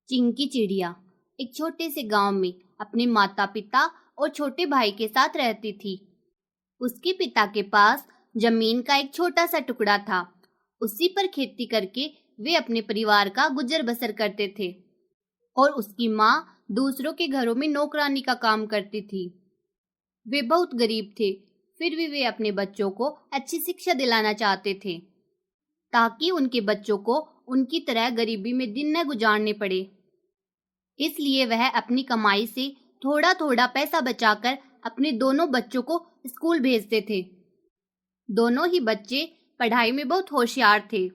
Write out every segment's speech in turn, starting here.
चिंकी चिड़िया एक छोटे से गांव में अपने माता पिता और छोटे भाई के साथ रहती थी। उसके पिता के पास जमीन का एक छोटा सा टुकड़ा था। उसी पर खेती करके वे अपने परिवार का गुजर बसर करते थे और उसकी माँ दूसरों के घरों में नौकरानी का काम करती थी। वे बहुत गरीब थे, फिर भी वे अपने बच्चों को अच्छी शिक्षा दिलाना चाहते थे ताकि उनके बच्चों को उनकी तरह गरीबी में दिन न गुजारने पड़े। इसलिए वह अपनी कमाई से थोड़ा थोड़ा पैसा बचाकर अपने दोनों बच्चों को स्कूल भेजते थे। दोनों ही बच्चे पढ़ाई में बहुत होशियार थे।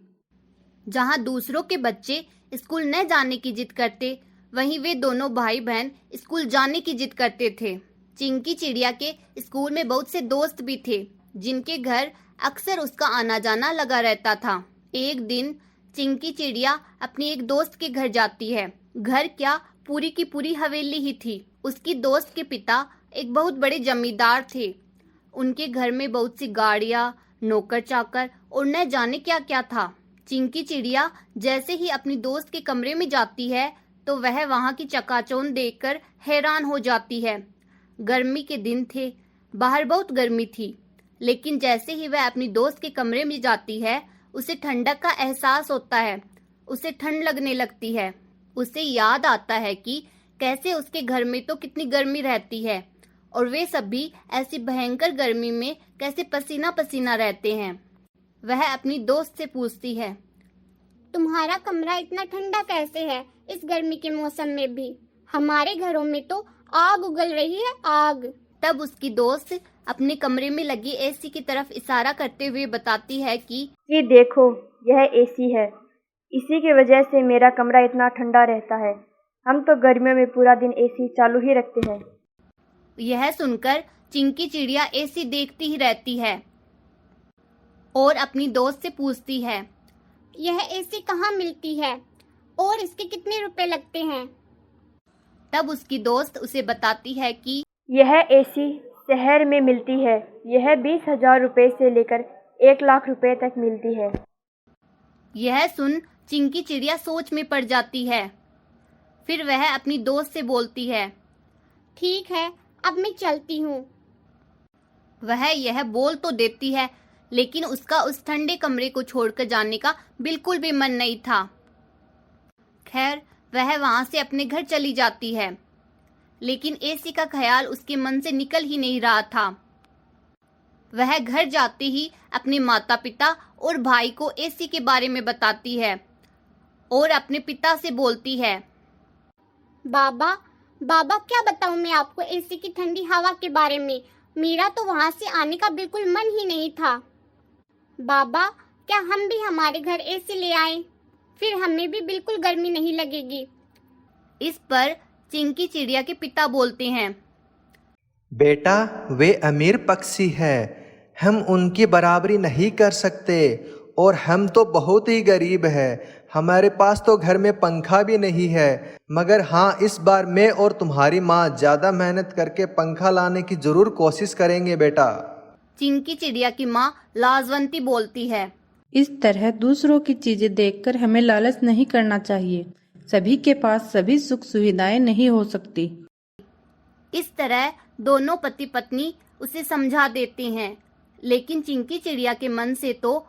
जहां दूसरों के बच्चे स्कूल न जाने की जिद करते, वहीं वे दोनों भाई बहन स्कूल जाने की जिद करते थे। चिंकी चिड़िया के स्कूल में बहुत से दोस्त भी थे, जिनके घर अक्सर उसका आना जाना लगा रहता था। एक दिन चिंकी चिड़िया अपनी एक दोस्त के घर जाती है। घर क्या, पूरी की पूरी हवेली ही थी। उसकी दोस्त के पिता एक बहुत बड़े जमींदार थे। उनके घर में बहुत सी गाड़ियां, नौकर चाकर और न जाने क्या क्या था। चिंकी चिड़िया जैसे ही अपनी दोस्त के कमरे में जाती है तो वह वहां की चकाचौंध देखकर हैरान हो जाती है। गर्मी के दिन थे, बाहर बहुत गर्मी थी, लेकिन जैसे ही वह अपनी दोस्त के कमरे में जाती है उसे ठंडक का एहसास होता है। उसे ठंड लगने लगती है। उसे याद आता है कि कैसे उसके घर में तो कितनी गर्मी रहती है और वे सभी ऐसी भयंकर गर्मी में कैसे पसीना पसीना रहते हैं। वह अपनी दोस्त से पूछती है, तुम्हारा कमरा इतना ठंडा कैसे है इस गर्मी के मौसम में भी? हमारे घरों में तो आग उगल रही है, आग। तब उसकी दोस्त अपने कमरे में लगी एसी की तरफ इशारा करते हुए बताती है कि देखो, यह एसी है। इसी की वजह से मेरा कमरा इतना ठंडा रहता है। हम तो गर्मियों में पूरा दिन एसी चालू ही रखते हैं। यह सुनकर चिंकी चिड़िया एसी देखती ही रहती है और अपनी दोस्त से पूछती है, यह एसी कहाँ मिलती है और इसके कितने रुपए लगते हैं? तब उसकी दोस्त उसे बताती है कि यह एसी शहर में मिलती है। यह 20,000 रुपए से लेकर 1,00,000 रुपए तक मिलती है। यह सुन चिंकी चिड़िया सोच में पड़ जाती है। फिर वह अपनी दोस्त से बोलती है, ठीक है, अब मैं चलती हूँ। वह यह बोल तो देती है, लेकिन उसका उस ठंडे कमरे को छोड़कर जाने का बिल्कुल भी मन नहीं था। खैर, वह वहां से अपने घर चली जाती है, लेकिन एसी का ख्याल उसके मन से निकल ही नहीं रहा था। वह घर जाते ही अपने माता पिता और भाई को एसी के बारे में बताती है और अपने पिता से बोलती है, बाबा क्या बताऊं मैं आपको एसी की ठंडी हवा के बारे में? मेरा तो वहां से आने का बिल्कुल मन ही नहीं था। बाबा, क्या हम भी हमारे घर एसी ले आएं? फिर हमें भी बिल्कुल गर्मी नहीं लगेगी। इस पर चिंकी चिड़िया के पिता बोलते हैं, बेटा, वे अमीर पक्षी है, हम उनकी बराबरी नहीं कर सकते और हम तो बहुत ही गरीब है। हमारे पास तो घर में पंखा भी नहीं है, मगर हाँ, इस बार मैं और तुम्हारी माँ ज़्यादा मेहनत करके पंखा लाने की जरूर कोशिश करेंगे बेटा। चिंकी चिड़िया की माँ लाजवंती बोलती है, इस तरह दूसरों की चीजें देखकर हमें लालच नहीं करना चाहिए। सभी के पास सभी सुख सुविधाएं नहीं हो सकती। इस तरह दोनों पति पत्नी उसे समझा देते हैं, लेकिन चिंकी चिड़िया के मन से तो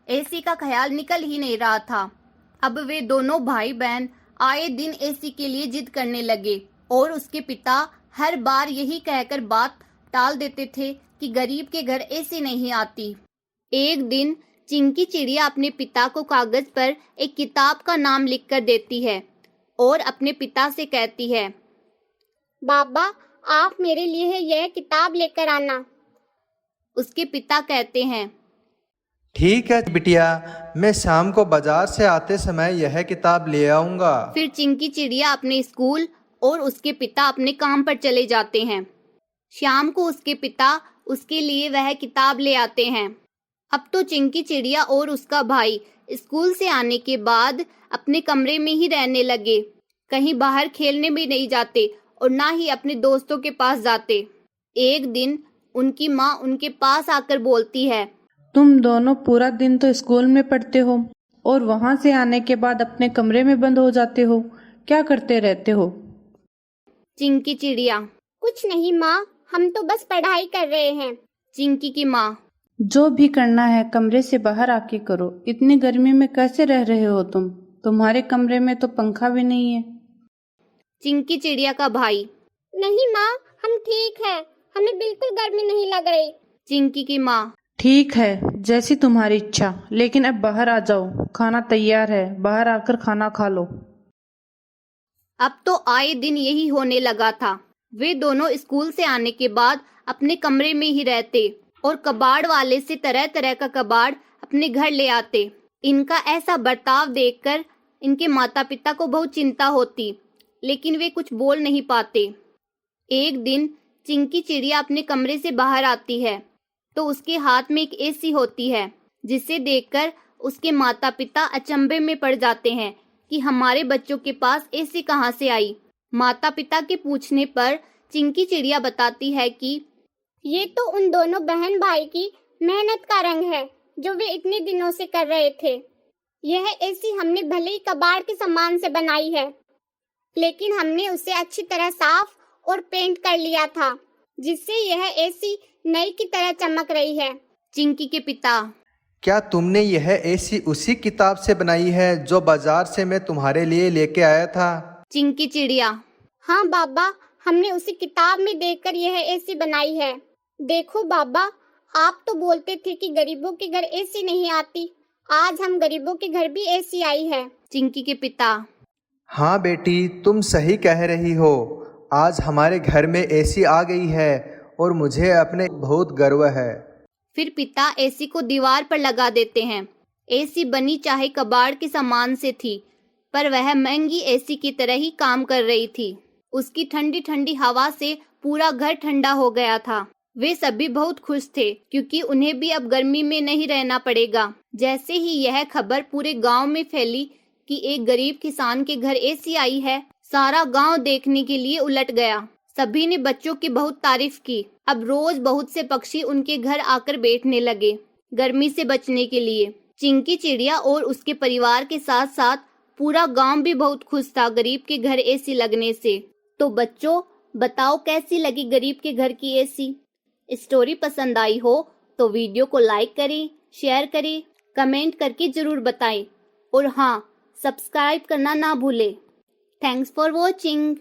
एसी का ख्याल निकल ही नहीं रहा था। अब वे दोनों भाई बहन आए दिन एसी के लिए जिद करने लगे और उसके पिता हर बार यही कहकर बात टाल देते थे कि गरीब के घर एसी नहीं आती। एक दिन चिंकी चिड़िया अपने पिता को कागज पर एक किताब का नाम लिखकर देती है और अपने पिता से कहती है, बाबा, आप मेरे लिए यह किताब लेकर आना। उसके पिता कहते हैं, ठीक है बिटिया, मैं शाम को बाजार से आते समय यह किताब ले आऊंगा। फिर चिंकी चिड़िया अपने स्कूल और उसके पिता अपने काम पर चले जाते हैं। शाम को उसके पिता उसके लिए वह किताब ले आते हैं। अब तो चिंकी चिड़िया और उसका भाई स्कूल से आने के बाद अपने कमरे में ही रहने लगे। कहीं बाहर खेलने भी नहीं जाते और ना ही अपने दोस्तों के पास जाते। एक दिन उनकी माँ उनके पास आकर बोलती है, तुम दोनों पूरा दिन तो स्कूल में पढ़ते हो और वहां से आने के बाद अपने कमरे में बंद हो जाते हो। क्या करते रहते हो? चिंकी चिड़िया। कुछ नहीं माँ, हम तो बस पढ़ाई कर रहे हैं। चिंकी की माँ। जो भी करना है कमरे से बाहर आके करो। इतनी गर्मी में कैसे रह रहे हो तुम? तुम्हारे कमरे में तो पंखा भी नहीं है। चिंकी चिड़िया का भाई। नहीं माँ, हम ठीक है, हमें बिल्कुल गर्मी नहीं लग रही। चिंकी की माँ। ठीक है, जैसी तुम्हारी इच्छा, लेकिन अब बाहर आ जाओ, खाना तैयार है, बाहर आकर खाना खा लो। अब तो आए दिन यही होने लगा था। वे दोनों स्कूल से आने के बाद अपने कमरे में ही रहते और कबाड़ वाले से तरह तरह का कबाड़ अपने घर ले आते। इनका ऐसा बर्ताव देखकर इनके माता पिता को बहुत चिंता होती, लेकिन वे कुछ बोल नहीं पाते। एक दिन चिंकी चिड़िया अपने कमरे से बाहर आती है तो उसके हाथ में एक एसी होती है, जिसे देखकर उसके माता पिता अचंभे में पड़ जाते हैं कि हमारे बच्चों के पास एसी कहाँ से आई। माता पिता के पूछने पर चिंकी चिड़िया बताती है कि ये तो उन दोनों बहन भाई की मेहनत का रंग है जो वे इतने दिनों से कर रहे थे। यह एसी हमने भले ही कबाड़ के सामान से बनाई है, लेकिन हमने उसे अच्छी तरह साफ और पेंट कर लिया था, जिससे यह एसी नई की तरह चमक रही है। चिंकी के पिता। क्या तुमने यह एसी उसी किताब से बनाई है जो बाजार से मैं तुम्हारे लिए लेके आया था? चिंकी चिड़िया। हाँ बाबा, हमने उसी किताब में देखकर यह एसी बनाई है। देखो बाबा, आप तो बोलते थे कि गरीबों के घर एसी नहीं आती, आज हम गरीबों के घर भी एसी आई है। चिंकी के पिता। हाँ बेटी, तुम सही कह रही हो। आज हमारे घर में एसी आ गई है और मुझे अपने बहुत गर्व है। फिर पिता एसी को दीवार पर लगा देते हैं। एसी बनी चाहे कबाड़ के सामान से थी, पर वह महंगी एसी की तरह ही काम कर रही थी। उसकी ठंडी ठंडी हवा से पूरा घर ठंडा हो गया था। वे सभी बहुत खुश थे क्योंकि उन्हें भी अब गर्मी में नहीं रहना पड़ेगा। जैसे ही यह खबर पूरे गांव में फैली कि एक गरीब किसान के घर एसी आई है, सारा गांव देखने के लिए उलट गया। सभी ने बच्चों की बहुत तारीफ की। अब रोज बहुत से पक्षी उनके घर आकर बैठने लगे गर्मी से बचने के लिए। चिंकी चिड़िया और उसके परिवार के साथ साथ पूरा गांव भी बहुत खुश था गरीब के घर एसी लगने से। तो बच्चों, बताओ कैसी लगी गरीब के घर की एसी? स्टोरी पसंद आई हो तो वीडियो को लाइक करें, शेयर करें, कमेंट करके जरूर बताएं और हाँ, सब्सक्राइब करना ना भूलें। Thanks for watching.